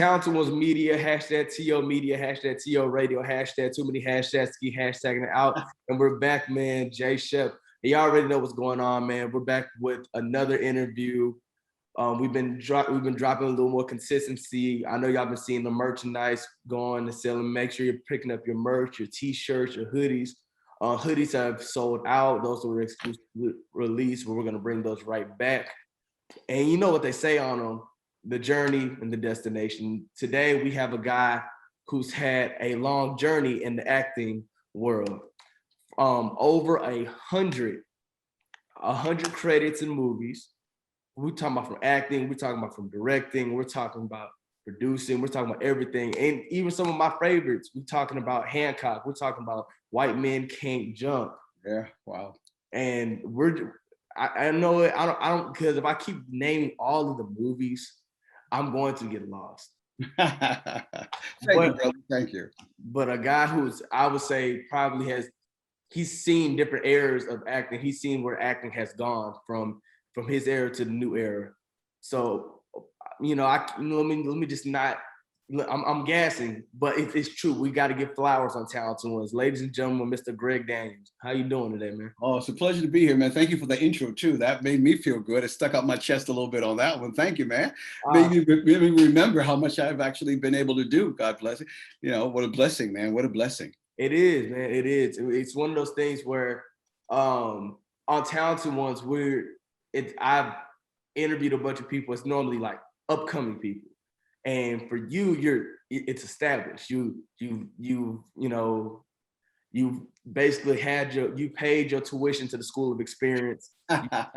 Talented Ones Media, hashtag TOmedia, hashtag TO Radio, hashtag too many hashtags to keep hashtagging it out. And we're back, man. Jay Shep. You already know what's going on, man. We're back with another interview. We've been dropping a little more consistency. I know y'all been seeing the merchandise going and selling. Make sure you're picking up your merch, your t-shirts, your hoodies. Hoodies have sold out. Those were exclusive release, but we're gonna bring those right back. And you know what they say on them, the journey and the destination. Today, we have a guy who's had a long journey in the acting world. Over 100 credits in movies. We're talking about from acting, we're talking about from directing, we're talking about producing, we're talking about everything. And even some of my favorites, we're talking about Hancock, we're talking about White Men Can't Jump. Yeah, wow. And I know it, I don't, because if I keep naming all of the movies, I'm going to get lost. Thank you, brother. Thank you. But a guy who's, I would say, probably he's seen different eras of acting. He's seen where acting has gone from his era to the new era. So, let me just not. I'm gassing, but it's true. We got to give flowers on Talented Ones, ladies and gentlemen. Mr. Gregg Daniel, how you doing today, man? Oh, it's a pleasure to be here, man. Thank you for the intro too. That made me feel good. It stuck out my chest a little bit on that one. Thank you, man. Made me remember how much I've actually been able to do. God bless it. What a blessing, man. What a blessing. It is, man. It is. It's one of those things where on Talented Ones, I've interviewed a bunch of people. It's normally like upcoming people. And for you, it's established. You basically you paid your tuition to the School of Experience. Shout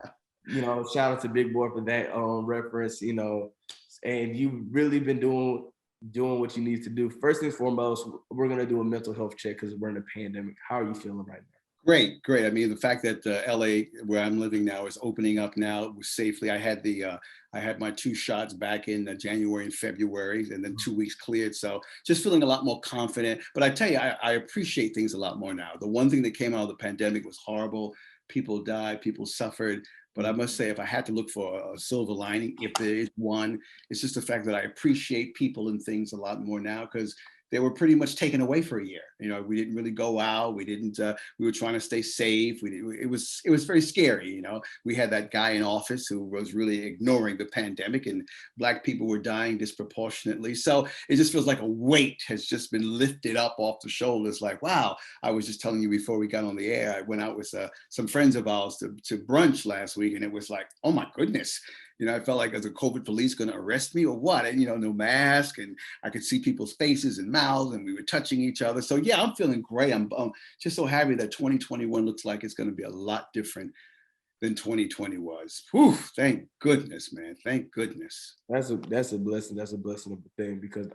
out to Big Boy for that reference. And you've really been doing what you need to do. First and foremost, we're gonna do a mental health check because we're in a pandemic. How are you feeling right now? Great. I mean, the fact that LA, where I'm living now, is opening up now safely. I had my 2 shots back in January and February, and then 2 weeks cleared. So just feeling a lot more confident. But I tell you, I appreciate things a lot more now. The one thing that came out of the pandemic was horrible. People died, people suffered. But I must say, if I had to look for a silver lining, if there is one, it's just the fact that I appreciate people and things a lot more now, because they were pretty much taken away for a year. We didn't really go out. We were trying to stay safe. It was very scary. We had that guy in office who was really ignoring the pandemic, and Black people were dying disproportionately. So it just feels like a weight has just been lifted up off the shoulders. Like, wow. I was just telling you before we got on the air, I went out with some friends of ours to brunch last week, and it was like, oh my goodness. I felt like, as a COVID police going to arrest me or what? And, no mask, and I could see people's faces and mouths, and we were touching each other. So yeah, I'm feeling great. I'm just so happy that 2021 looks like it's going to be a lot different than 2020 was. Whew, thank goodness, man. Thank goodness. That's a blessing. That's a blessing of the thing, because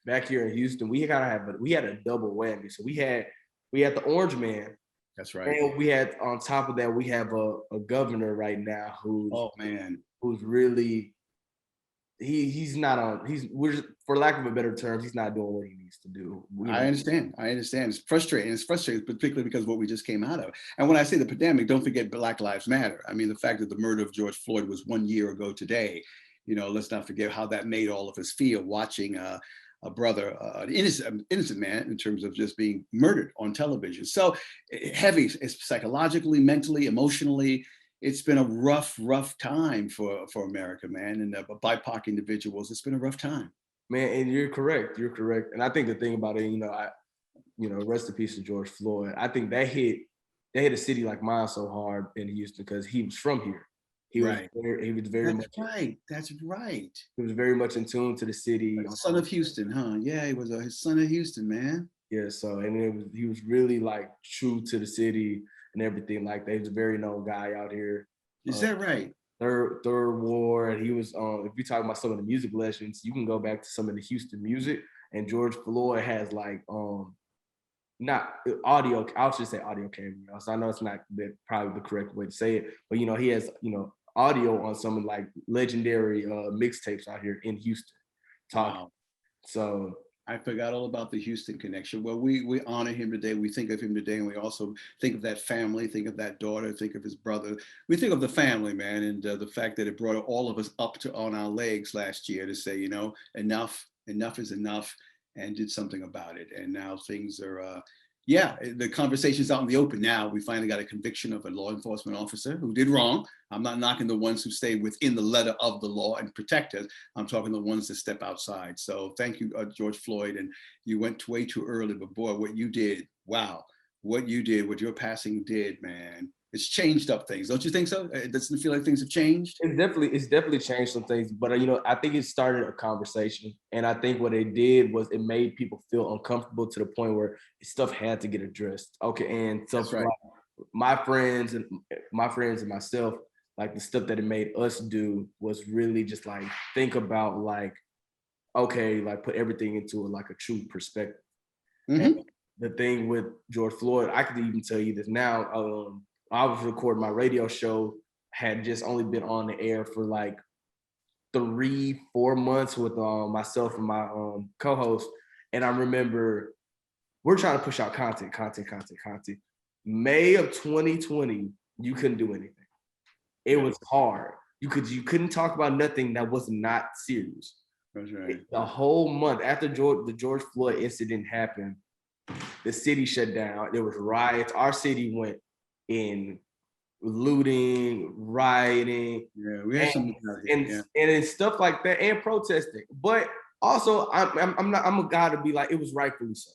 back here in Houston, we had a double whammy. So we had the Orange Man. That's right. And we had, on top of that, we have a governor right now who's really, for lack of a better term, he's not doing what he needs to do. I understand. It's frustrating, particularly because of what we just came out of. And when I say the pandemic, don't forget Black Lives Matter. I mean, the fact that the murder of George Floyd was 1 year ago today, let's not forget how that made all of us feel, watching a brother, an innocent man, in terms of just being murdered on television. So heavy, it's psychologically, mentally, emotionally. It's been a rough time for America, man. And BIPOC individuals, it's been a rough time. Man, and you're correct. And I think the thing about it, rest in peace to George Floyd. I think that hit a city like mine so hard in Houston because he was from here. He was very much. That's right. He was very much in tune to the city. Son of Houston, huh? Yeah, he was his son of Houston, man. Yeah, so he was really like true to the city and everything like that. He was a very known guy out here. Is that right? Third War, and he was if you talk about some of the music legends, you can go back to some of the Houston music, and George Floyd has like not audio, I should say audio cameo. So I know it's not probably the correct way to say it, but he has audio on some of like legendary mixtapes out here in Houston. Wow. So I forgot all about the Houston connection. Well, we honor him today. We think of him today, and we also think of that family, think of that daughter, think of his brother. We think of the family, man, and the fact that it brought all of us up to on our legs last year to say, you know, enough is enough, and did something about it. And now things are, yeah, the conversation's out in the open now. We finally got a conviction of a law enforcement officer who did wrong. I'm not knocking the ones who stay within the letter of the law and protect us. I'm talking the ones that step outside. So thank you, George Floyd. And you went way too early, but boy, what you did, wow, what you did, what your passing did, man, it's changed up things. Don't you think so? It doesn't feel like things have changed? It's definitely changed some things, but you know, I think it started a conversation, and I think what it did was it made people feel uncomfortable to the point where stuff had to get addressed. Okay, and stuff That's right. like my friends and myself, like the stuff that it made us do was really just like think about like, okay, like put everything into like a true perspective. And Mm-hmm. the thing with George Floyd, I could even tell you this now. I was recording my radio show, had just only been on the air for like 3-4 months with myself and my co-host. And I remember we're trying to push out content. May of 2020, you couldn't do anything. It was hard. You couldn't talk about nothing that was not serious. That's right. The whole month after the George Floyd incident happened, the city shut down. There was riots. Our city went in looting, rioting, Yeah, we had some. and it's stuff like that, and protesting. But also, I'm a guy to be like, it was rightfully so.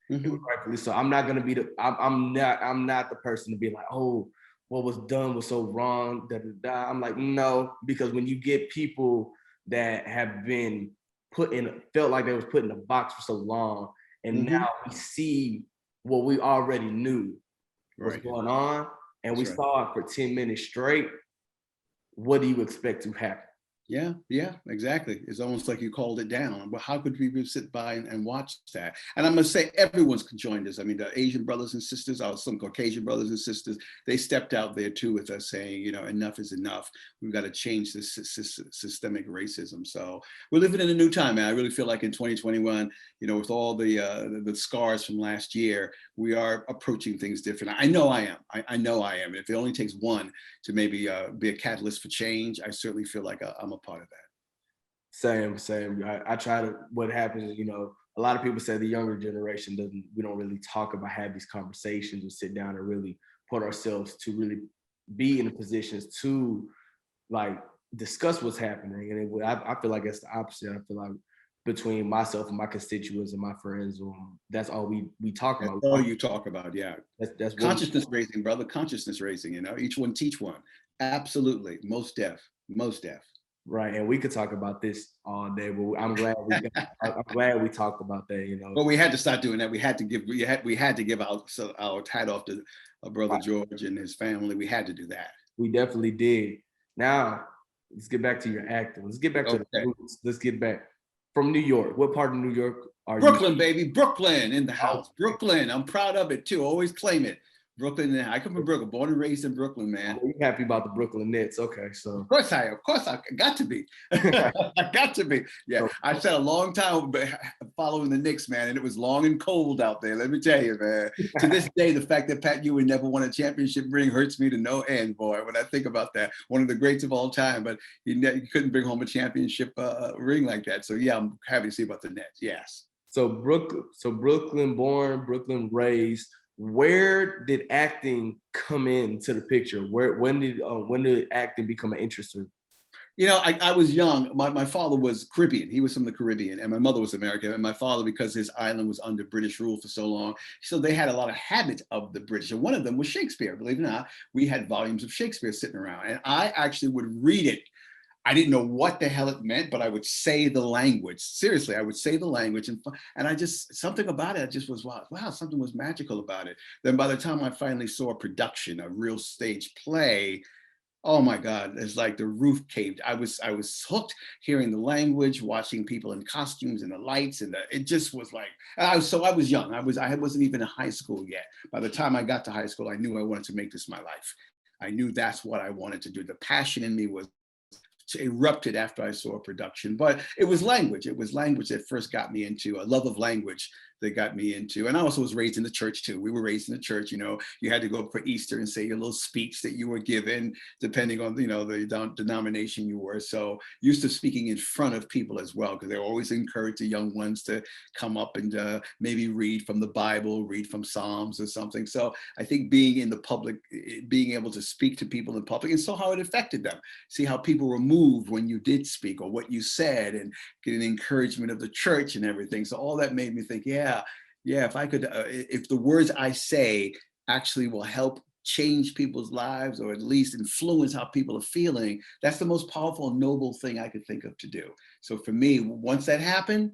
It was rightfully so. I'm not gonna be I'm not the person to be like, oh, what was done was so wrong. Da, da, da. I'm like, no, because when you get people that have been felt like they was put in a box for so long, and now we see what we already knew was going on, and we saw it for 10 minutes straight. What do you expect to happen? Yeah, exactly. It's almost like you called it down. But how could people sit by and watch that? And I must say, everyone's joined us. I mean, the Asian brothers and sisters, some Caucasian brothers and sisters, they stepped out there too with us saying, you know, enough is enough. We've got to change this systemic racism. So we're living in a new time, man. I really feel like in 2021, you know, with all the scars from last year, we are approaching things different. I know I am. I know I am. If it only takes one to maybe be a catalyst for change, I certainly feel like I'm a part of that. Same. I try to. What happens is, you know, a lot of people say the younger generation doesn't. We don't really talk about, have these conversations, and sit down and really put ourselves to really be in the positions to like discuss what's happening. And I feel like it's the opposite. I feel like between myself and my constituents and my friends, that's all we talk about. That's all you talk about, yeah. That's consciousness raising, brother. Consciousness raising. You know, each one teach one. Absolutely, most deaf. Right, and we could talk about this all day, but I'm glad we talked about that. You know, but we had to start doing that. We had to give our hat off to brother George and his family. We had to do that. We definitely did. Now let's get back to your acting. Let's get back to the roots. Let's get back from New York. What part of New York are Brooklyn, you? baby, Brooklyn in the house. Brooklyn, I'm proud of it too. Always claim it. Brooklyn, I come from Brooklyn, born and raised in Brooklyn, man. Oh, you're happy about the Brooklyn Nets, okay? So of course I got to be. I got to be. Yeah, I spent a long time following the Knicks, man, and it was long and cold out there. Let me tell you, man. To this day, the fact that Pat Ewing never won a championship ring hurts me to no end, boy. When I think about that, one of the greats of all time, but he couldn't bring home a championship ring like that. So yeah, I'm happy to see about the Nets. Yes. So Brooklyn born, Brooklyn raised. Where did acting come into the picture? When did acting become an interest in? You know, I was young. My father was Caribbean. He was from the Caribbean, and my mother was American. And my father, because his island was under British rule for so long, so they had a lot of habit of the British. And one of them was Shakespeare. Believe it or not, we had volumes of Shakespeare sitting around, and I actually would read it. I didn't know what the hell it meant, but I would say the language. Seriously, I would say the language, and I just, something about it, I just was, wow, something was magical about it. Then by the time I finally saw a production, a real stage play, oh my God, it's like the roof caved. I was hooked, hearing the language, watching people in costumes and the lights, and it just was like, I was young. I wasn't even in high school yet. By the time I got to high school, I knew I wanted to make this my life. I knew that's what I wanted to do. The passion in me was erupted after I saw a production. But it was language. It was language that first got me into a love of language that got me into. And I also was raised in the church too. We were raised in the church, you know, you had to go up for Easter and say your little speech that you were given, depending on, you know, the denomination you were. So used to speaking in front of people as well, because they always encourage the young ones to come up and maybe read from the Bible, read from Psalms or something. So I think being in the public, being able to speak to people in public, and saw how it affected them. See how people were moved when you did speak or what you said, and get an encouragement of the church and everything. So all that made me think, yeah, if I could, if the words I say actually will help change people's lives, or at least influence how people are feeling, that's the most powerful and noble thing I could think of to do. So for me, once that happened,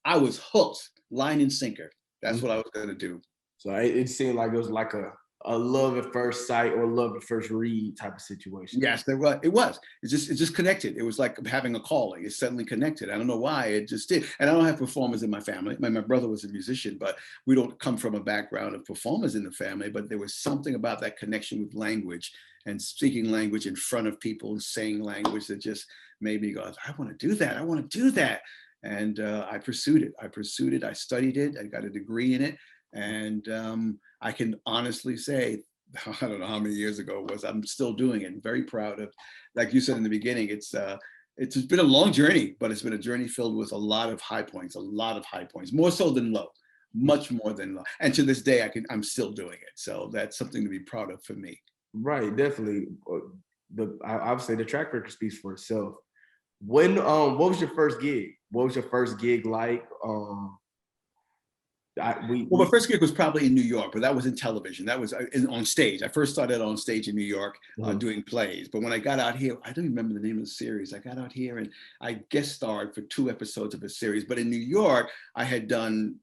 I was hooked, line and sinker. That's what I was going to do. So it seemed like it was like a love at first sight or love at first read type of situation. Yes, there was. It was. It just connected. It was like having a calling. It suddenly connected. I don't know why. It just did. And I don't have performers in my family. My brother was a musician, but we don't come from a background of performers in the family. But there was something about that connection with language and speaking language in front of people and saying language that just made me go, I want to do that. I want to do that. And I pursued it. I studied it. I got a degree in it. And I can honestly say, I don't know how many years ago it was, I'm still doing it. I'm very proud of, like you said in the beginning, it's been a long journey, but it's been a journey filled with a lot of high points, more so than low, much more than low. And to this day, I'm still doing it. So that's something to be proud of for me. Right, definitely. I would say the track record speaks for itself. When, what was your first gig? What was your first gig like? Well, my first gig was probably in New York, but that was in television. That was on stage. I first started on stage in New York doing plays. But when I got out here, I don't remember the name of the series. I got out here and I guest starred for 2 episodes of a series. But in New York, I had done,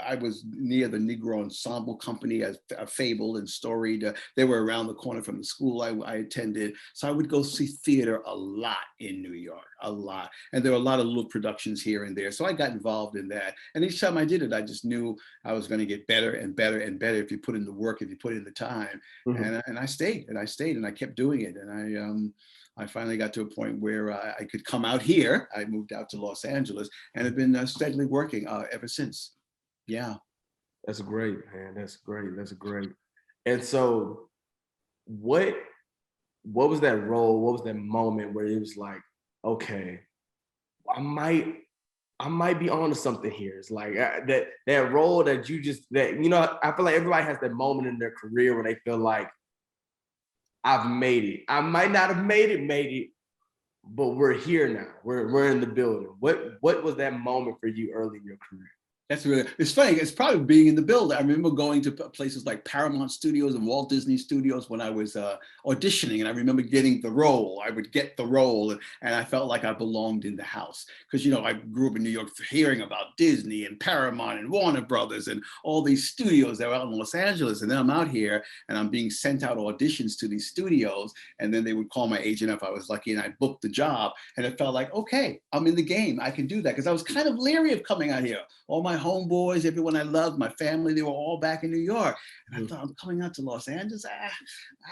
I was near the Negro Ensemble Company as a Fabled and Storied. They were around the corner from the school I attended. So I would go see theater a lot in New York, a lot. And there were a lot of little productions here and there. So I got involved in that. And each time I did it, I just knew I was going to get better and better and better if you put in the work, if you put in the time. And I stayed and I kept doing it. And I finally got to a point where I could come out here. I moved out to Los Angeles and have been steadily working ever since. Yeah. That's great, man. That's great. And so what was that role? What was that moment where it was like, okay, I might be on to something here. It's like that role that you just, that, you know, I feel like everybody has that moment in their career where they feel like, I've made it. I might not have made it, but we're here now. We're in the building. What was that moment for you early in your career? That's really, it's funny. It's probably being in the building. I remember going to places like Paramount Studios and Walt Disney Studios when I was auditioning, and I remember getting the role. I would get the role, and I felt like I belonged in the house because, you know, I grew up in New York hearing about Disney and Paramount and Warner Brothers and all these studios that were out in Los Angeles, and then I'm out here and I'm being sent out auditions to these studios, and then they would call my agent if I was lucky, and I booked the job, and it felt like, okay, I'm in the game. I can do that because I was kind of leery of coming out here. All my homeboys, everyone I loved, my family, they were all back in New York. And I thought, I'm coming out to Los Angeles.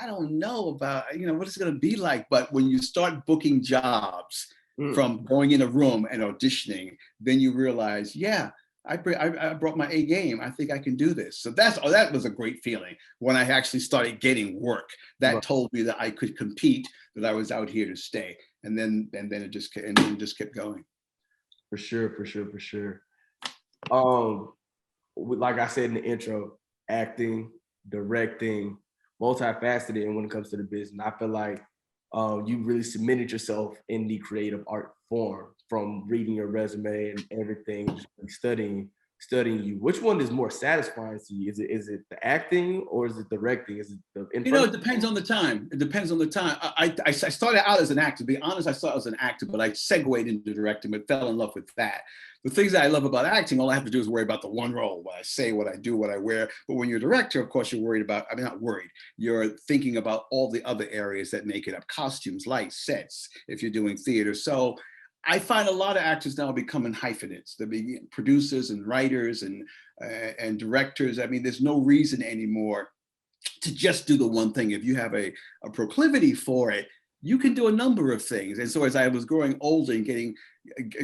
I don't know about, you know, what it's going to be like. But when you start booking jobs from going in a room and auditioning, then you realize, yeah, I brought my A game. I think I can do this. So that was a great feeling when I actually started getting work. That told me that I could compete, that I was out here to stay. And then it just kept going. For sure. Like I said in the intro, acting, directing, multifaceted. And when it comes to the business, I feel like you really cemented yourself in the creative art form, from reading your resume and everything, just studying you. Which one is more satisfying to you? Is it the acting or is it directing? Is it the you know, it depends on the time. It depends on the time. I started out as an actor. To be honest, I started as an actor, but I segued into directing, but fell in love with that. The things that I love about acting, all I have to do is worry about the one role, what I say, what I do, what I wear. But when you're a director, of course, you're worried about, I mean, not worried, you're thinking about all the other areas that make it up: costumes, lights, sets, if you're doing theater. So I find a lot of actors now are becoming hyphenates. They're being producers and writers and directors. I mean, there's no reason anymore to just do the one thing. If you have a proclivity for it, you can do a number of things. And so as I was growing older and getting,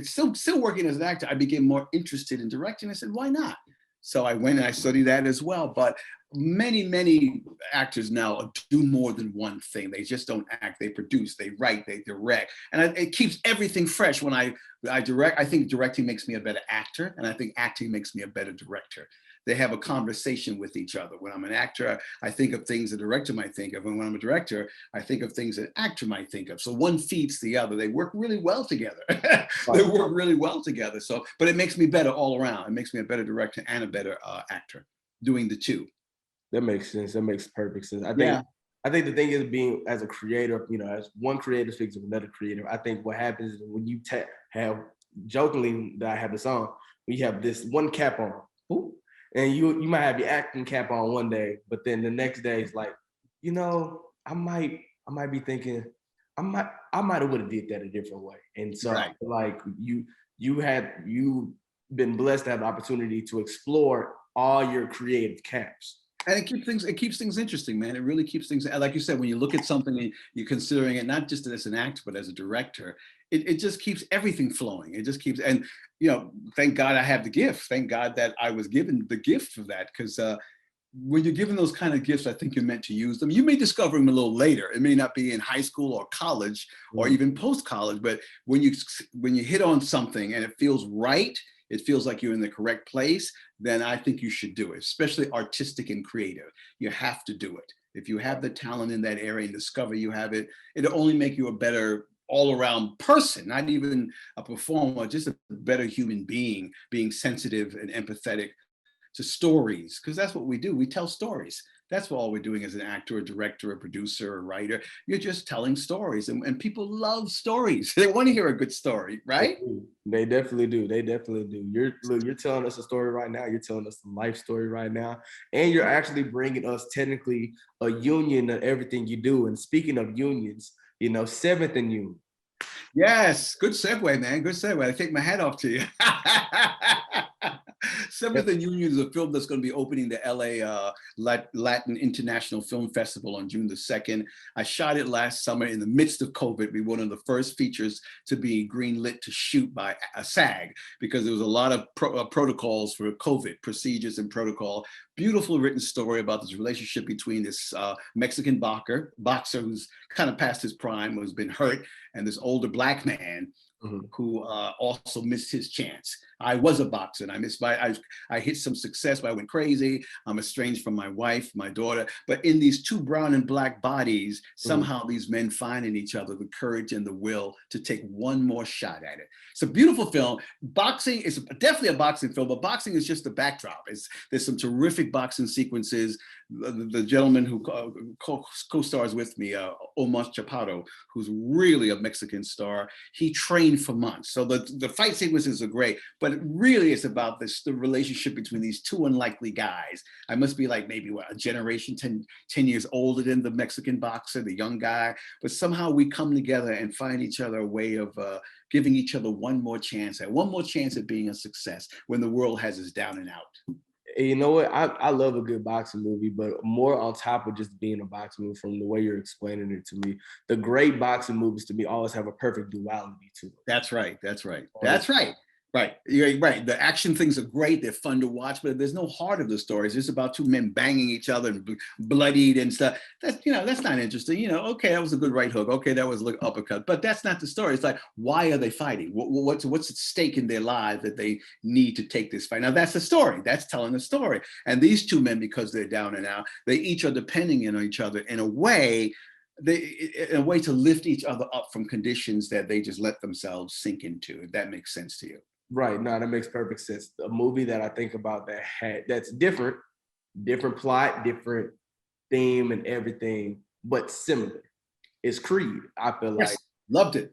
still working as an actor, I became more interested in directing. I said, why not? So I went and I studied that as well. But many actors now do more than one thing. They just don't act, they produce, they write, they direct. And it keeps everything fresh. When I direct, I think directing makes me a better actor, and I think acting makes me a better director. They have a conversation with each other. When I'm an actor, I think of things a director might think of, and when I'm a director, I think of things an actor might think of. So one feeds the other. They work really well together. They work really well together. So, but it makes me better all around. It makes me a better director and a better actor doing the two. That makes sense. That makes perfect sense. Yeah. I think the thing is, being as a creator, you know, as one creator speaks of another creator, I think what happens is when you have, jokingly that I have this on, we have this one cap on. Ooh, and you might have your acting cap on one day, but then the next day it's like, you know, I might be thinking, I might have would have did that a different way. And so Right. like you've been blessed to have the opportunity to explore all your creative caps. And it keeps things interesting, man. It really keeps things, like you said, when you look at something and you're considering it not just as an actor, but as a director, it just keeps everything flowing. It just keeps, and you know, thank God I have the gift. Thank God that I was given the gift for that, because when you're given those kind of gifts, I think you're meant to use them. You may discover them a little later. It may not be in high school or college or even post-college, but when you hit on something and it feels right, it feels like you're in the correct place, then I think you should do it, especially artistic and creative. You have to do it. If you have the talent in that area and discover you have it, it'll only make you a better all-around person, not even a performer, just a better human being, being sensitive and empathetic to stories, because that's what we do. We tell stories. That's what all we're doing as an actor, a director, a producer, a writer. You're just telling stories, and people love stories. They want to hear a good story, right? They definitely do. They definitely do. You're telling us a story right now. You're telling us a life story right now, and you're actually bringing us technically a union of everything you do. And speaking of unions, you know, Seventh and Union. Yes, good segue, man. Good segue. I take my hat off to you. Seventh and Union is a film that's going to be opening the LA Latin International Film Festival on June the 2nd. I shot it last summer in the midst of COVID. We were one of the first features to be greenlit to shoot by a SAG, because there was a lot of protocols for COVID, procedures and protocol. Beautiful written story about this relationship between this Mexican boxer who's kind of past his prime, who's been hurt, and this older Black man who also missed his chance. I was a boxer, and I hit some success, but I went crazy. I'm estranged from my wife, my daughter. But in these two brown and Black bodies, somehow these men find in each other the courage and the will to take one more shot at it. It's a beautiful film. Boxing is definitely a boxing film, but boxing is just the backdrop. There's some terrific boxing sequences. The gentleman who co-stars with me, Omar Chaparro, who's really a Mexican star, he trained for months. So the fight sequences are great, but it really is about the relationship between these two unlikely guys. I must be like maybe a generation, 10 years older than the Mexican boxer, the young guy, but somehow we come together and find each other a way of giving each other one more chance at being a success when the world has us down and out. You know what? I love a good boxing movie, but more on top of just being a boxing movie, from the way you're explaining it to me, the great boxing movies to me always have a perfect duality to them. That's right. That's right. That's right. Right. You're right. The action things are great. They're fun to watch, but there's no heart of the story. It's just about two men banging each other and bloodied and stuff. That's not interesting. Okay, that was a good right hook. Okay, that was an uppercut, but that's not the story. It's like, why are they fighting? What's at stake in their lives that they need to take this fight? Now that's the story. That's telling the story. And these two men, because they're down and out, they each are depending on each other in a way to lift each other up from conditions that they just let themselves sink into, if that makes sense to you. Right. No, that makes perfect sense. A movie that I think about that's different plot, different theme and everything, but similar, is Creed. I feel like loved it.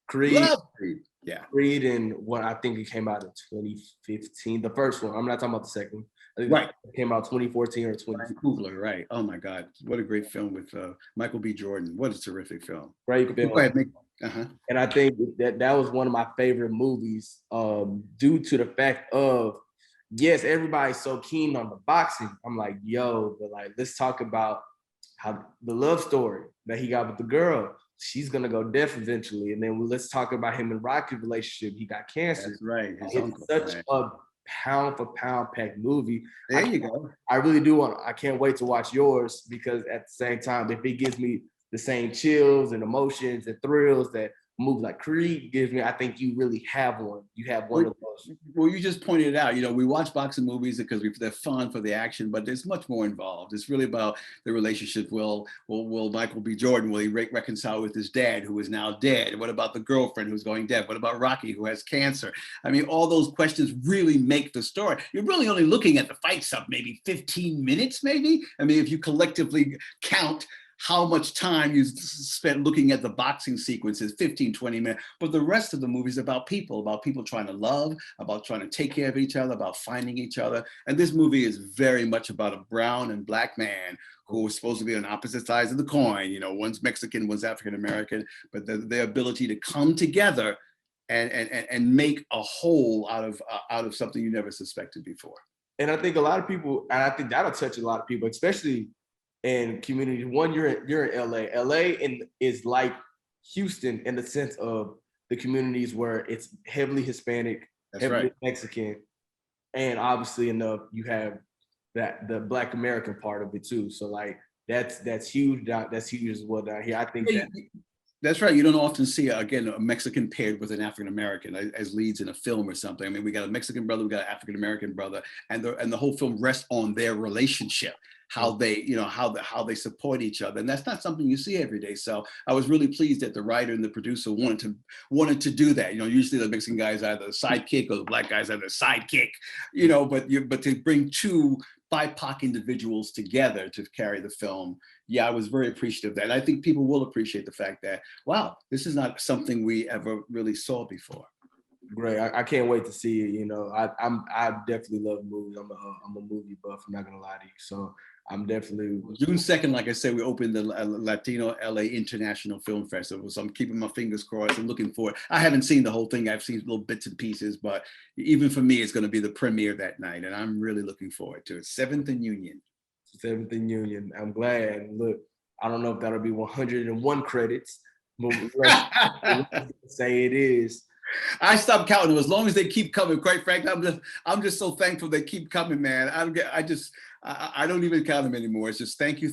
Creed. Loved Creed. Yeah. Creed, and what I think it came out in 2015. The first one. I'm not talking about the second. I think it came out 2014 or 2015. Right. Oh my God. What a great film with Michael B. Jordan. What a terrific film. Great film. Go ahead, And I think that was one of my favorite movies, due to the fact of, yes, everybody's so keen on the boxing. I'm like, yo, but like, let's talk about how the love story that he got with the girl. she's gonna go deaf eventually. And then let's talk about him and Rocky's relationship. He got cancer. That's right. His It's uncle. such Right. a pound for pound packed movie. There you go. I really do want. I can't wait to watch yours, because at the same time, if it gives me the same chills and emotions and thrills that a movie like Creed gives me, I think you really have one. You have one of those. Well, you just pointed it out. You know, we watch boxing movies because they're fun for the action, but there's much more involved. It's really about the relationship. Will Michael B. Jordan, will he reconcile with his dad, who is now dead? What about the girlfriend who's going dead? What about Rocky, who has cancer? I mean, all those questions really make the story. You're really only looking at the fight stuff, maybe 15 minutes, maybe. I mean, if you collectively count how much time you spent looking at the boxing sequences, 15, 20 minutes. But the rest of the movie is about people trying to love, about trying to take care of each other, about finding each other. And this movie is very much about a brown and black man who is supposed to be on opposite sides of the coin. You know, one's Mexican, one's African-American, but their ability to come together and make a whole out of something you never suspected before. And I think a lot of people, and I think that'll touch a lot of people, especially in community. One, you're in LA. LA is like Houston in the sense of the communities where it's heavily Hispanic, That's heavily right. Mexican, and obviously enough you have that the Black American part of it too. So like that's huge. That's huge as well down here. I think that. That's right. You don't often see, again, a Mexican paired with an African-American as leads in a film or something. I mean, we got a Mexican brother, we got an African-American brother, and the whole film rests on their relationship, how they, you know, how they support each other. And that's not something you see every day. So I was really pleased that the writer and the producer wanted to do that. You know, usually the Mexican guy is either the sidekick or the black guy is either the sidekick, you know, but to bring two BIPOC individuals together to carry the film. Yeah, I was very appreciative of that. And I think people will appreciate the fact that, wow, this is not something we ever really saw before. Great. I can't wait to see it. You know, I definitely love movies. I'm a movie buff. I'm not gonna lie to you. So I'm definitely June 2nd, like I said, we opened the Latino LA International Film Festival. So I'm keeping my fingers crossed and looking for it. I haven't seen the whole thing. I've seen little bits and pieces, but even for me, it's going to be the premiere that night, and I'm really looking forward to it. 7th and Union. 7th and Union. I'm glad. Look, I don't know if that'll be 101 credits, but say it is. I stopped counting them as long as they keep coming. Quite frankly, I'm just so thankful they keep coming, man. I don't even count them anymore. It's just thank you,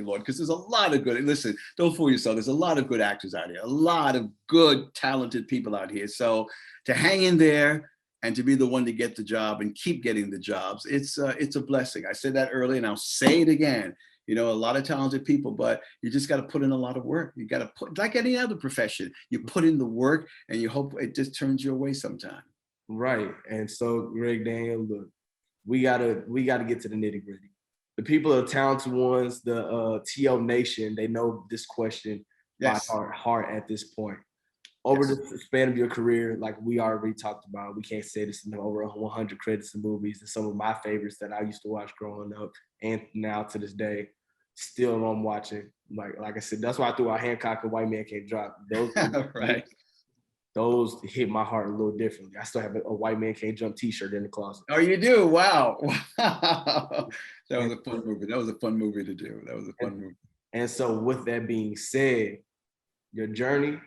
Lord, because there's a lot of good. Listen, don't fool yourself. There's a lot of good actors out here, a lot of good, talented people out here. So to hang in there and to be the one to get the job and keep getting the jobs, it's a blessing. I said that earlier, and I'll say it again. You know, a lot of talented people, but you just got to put in a lot of work. You got to put, like any other profession, you put in the work and you hope it just turns your way sometime. Right. And so, Gregg Daniel, look, we gotta get to the nitty gritty. The people of Talented Ones, the TO Nation, they know this question by heart at this point. Over the span of your career, like we already talked about, we can't say this in over 100 credits and movies, and some of my favorites that I used to watch growing up and now to this day, still I'm watching. Like I said, that's why I threw out Hancock and White Man Can't Drop. Those right. Those hit my heart a little differently. I still have a White Man Can't Jump t-shirt in the closet. Oh, you do? Wow. That was a fun movie. That was a fun movie to do. That was a fun movie. And so with that being said, your journey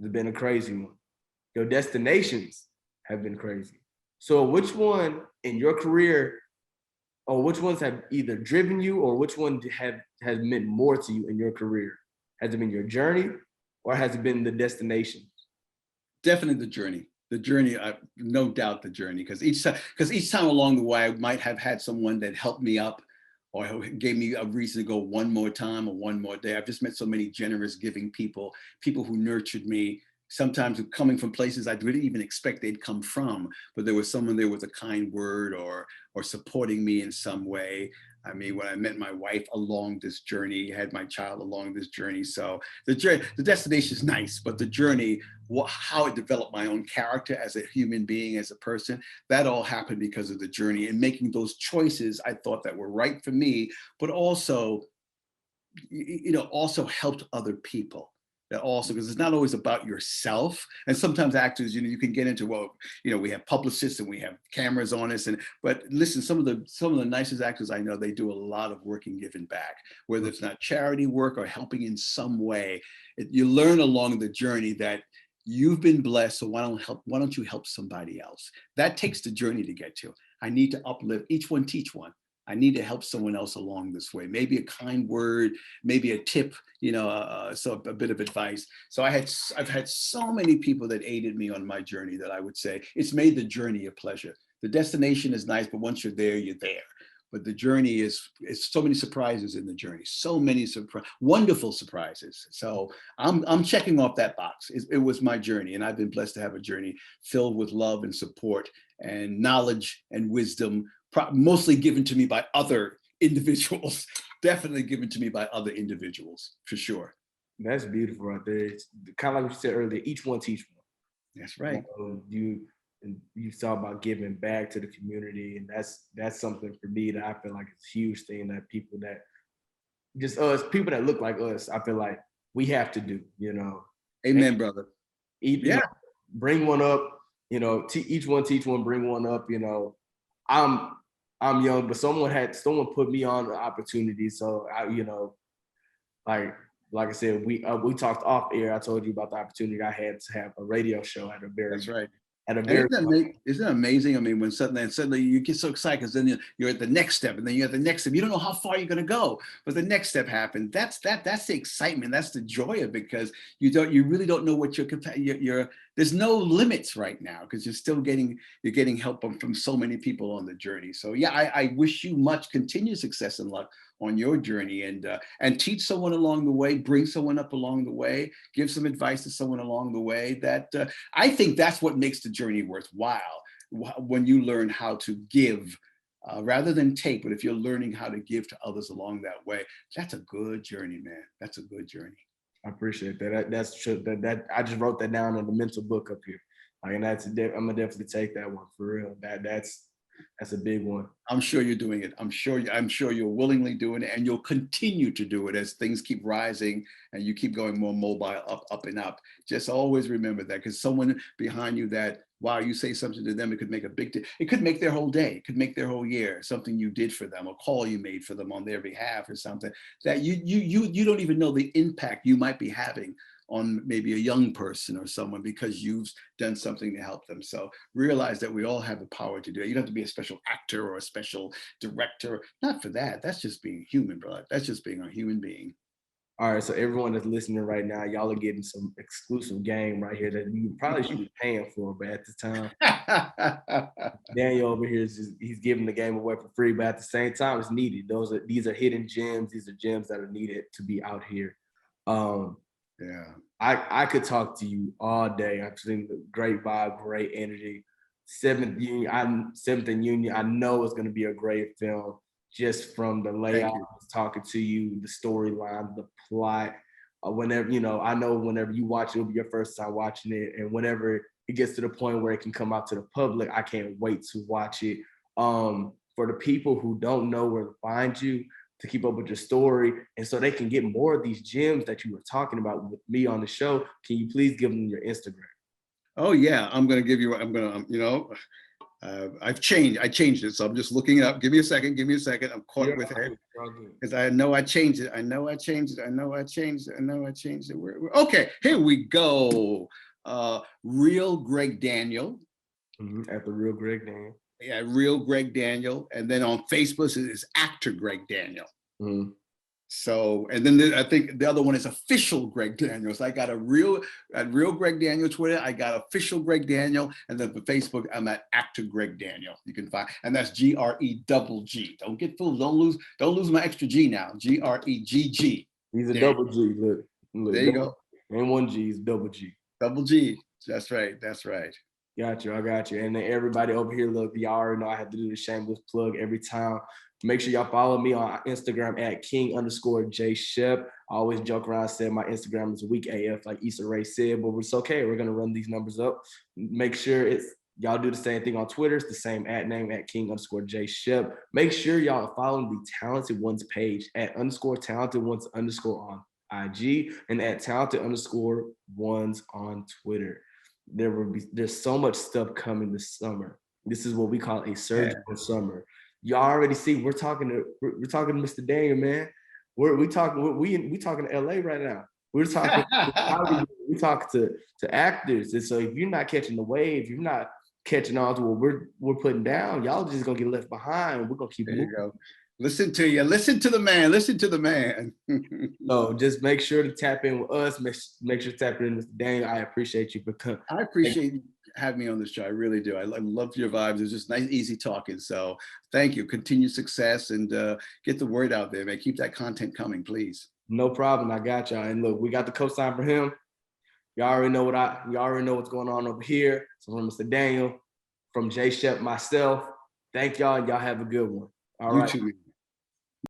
has been a crazy one. Your destinations have been crazy. So which one in your career, or which ones have either driven you, or which one has meant more to you in your career? Has it been your journey, or has it been the destination? Definitely the journey. The journey, no doubt the journey, because each time along the way, I might have had someone that helped me up or gave me a reason to go one more time or one more day. I've just met so many generous, giving people who nurtured me, sometimes coming from places I didn't even expect they'd come from, but there was someone there with a kind word or supporting me in some way. I mean, when I met my wife along this journey, had my child along this journey. So the destination is nice, but the journey, how it developed my own character as a human being, as a person, that all happened because of the journey and making those choices I thought that were right for me, but also, also helped other people. that also, because it's not always about yourself. And sometimes actors, you can get into, well, we have publicists and we have cameras on us, but listen, some of the nicest actors I know, they do a lot of work and giving back, whether it's not charity work or helping in some way. You learn along the journey that you've been blessed, so why don't you help somebody else? That takes the journey to get to. I need to uplift, each one teach one. I need to help someone else along this way. Maybe a kind word, maybe a tip, so a bit of advice. So I've had so many people that aided me on my journey that I would say it's made the journey a pleasure. The destination is nice, but once you're there, you're there. But the journey is so many surprises in the journey, so many wonderful surprises. So I'm checking off that box. It was my journey, and I've been blessed to have a journey filled with love and support and knowledge and wisdom, mostly given to me by other individuals. Definitely given to me by other individuals, for sure. That's beautiful right there. It's kind of like you said earlier, each one teach one. That's right. You talk about giving back to the community, and that's something for me that I feel like it's a huge thing that people that just us, people that look like us, I feel like we have to do, Amen, and brother. Bring one up, each one teach one, bring one up, I'm young, but someone put me on the opportunity. So like I said, we talked off air. I told you about the opportunity I had to have a radio show at a very That's right. at a very Isn't that amazing? I mean, when suddenly you get so excited because then you're at the next step, and then you're at the next step. You don't know how far you're going to go, but the next step happened. That's the excitement. That's the joy of it, because you really don't know what there's no limits right now, because you're getting help from so many people on the journey. So yeah, I wish you much continued success and luck on your journey, and teach someone along the way, bring someone up along the way, give some advice to someone along the way. That I think that's what makes the journey worthwhile, when you learn how to give rather than take. But if you're learning how to give to others along that way, that's a good journey, man. That's a good journey. I appreciate that. That's true. That I just wrote that down in the mental book up here. And I'm gonna definitely take that one for real. That's a big one. I'm sure you're doing it. I'm sure you're willingly doing it, and you'll continue to do it as things keep rising and you keep going more mobile, up and up. Just always remember that, because someone behind you that, wow, you say something to them, it could make a big it could make their whole day, it could make their whole year. Something you did for them, a call you made for them on their behalf, or something that you don't even know the impact you might be having on maybe a young person or someone, because you've done something to help them. So realize that we all have the power to do it. You don't have to be a special actor or a special director. Not for that. That's just being human, bro. That's just being a human being. All right, so everyone that's listening right now, y'all are getting some exclusive game right here that you probably should be paying for, but at this time, Daniel over here he's giving the game away for free, but at the same time, it's needed. These are hidden gems. These are gems that are needed to be out here. Yeah, I could talk to you all day. I've seen the great vibe, great energy. Seventh and Union. I know it's going to be a great film, just from the layout, talking to you, the storyline, the plot. Whenever I know whenever you watch it, it'll be your first time watching it, and whenever it gets to the point where it can come out to the public, I can't wait to watch it. For the people who don't know where to find you, to keep up with your story, and so they can get more of these gems that you were talking about with me on the show, can you please give them your Instagram? Oh yeah, I'm gonna give you. I've changed. I changed it, so I'm just looking it up. Give me a second. I'm caught with it because I know I changed it. Okay, here we go. Real Gregg Daniel. At the Real Gregg Daniel. Yeah, Real Gregg Daniel, and then on Facebook it is Actor Gregg Daniel. So, and then I think the other one is Official Gregg Daniel. So I got Real Gregg Daniel Twitter. I got Official Gregg Daniel, and then for Facebook I'm at Actor Gregg Daniel. You can find, and that's GREGG. Don't get fooled. Don't lose my extra G now. GREGG. He's a double G. Look, there you go. And one G is double G. Double G. That's right. Got you. I got you. And then everybody over here, look, y'all already know I have to do the shameless plug every time. Make sure y'all follow me on Instagram at King_J Shep. I always joke around, say my Instagram is weak AF, like Issa Rae said, but it's okay. We're gonna run these numbers up. Make sure y'all do the same thing on Twitter. It's the same @name at King_J Shep. Make sure y'all follow the Talented Ones page at _Talented Ones_ on IG and at talented_ones on Twitter. There's so much stuff coming this summer. This is what we call a surgical summer. You already see we're talking to Mr. Daniel, man. We talking to LA right now. We're talking we talk to actors. And so if you're not catching the wave, you're not catching on to what we're putting down, y'all just gonna get left behind. We're gonna keep there moving. you go. Listen to you. Listen to the man. Listen to the man. So just make sure to tap in with us. Make sure to tap in with Mr. Daniel. I appreciate you because I appreciate you having me on this show. I really do. I love your vibes. It's just nice, easy talking. So thank you. Continued success and get the word out there, man. Keep that content coming, please. No problem. I got y'all. And look, we got the co-sign for him. Y'all already know what's going on over here. So from Mr. Daniel, from J Shep, myself, thank y'all. Y'all have a good one. All right. You too.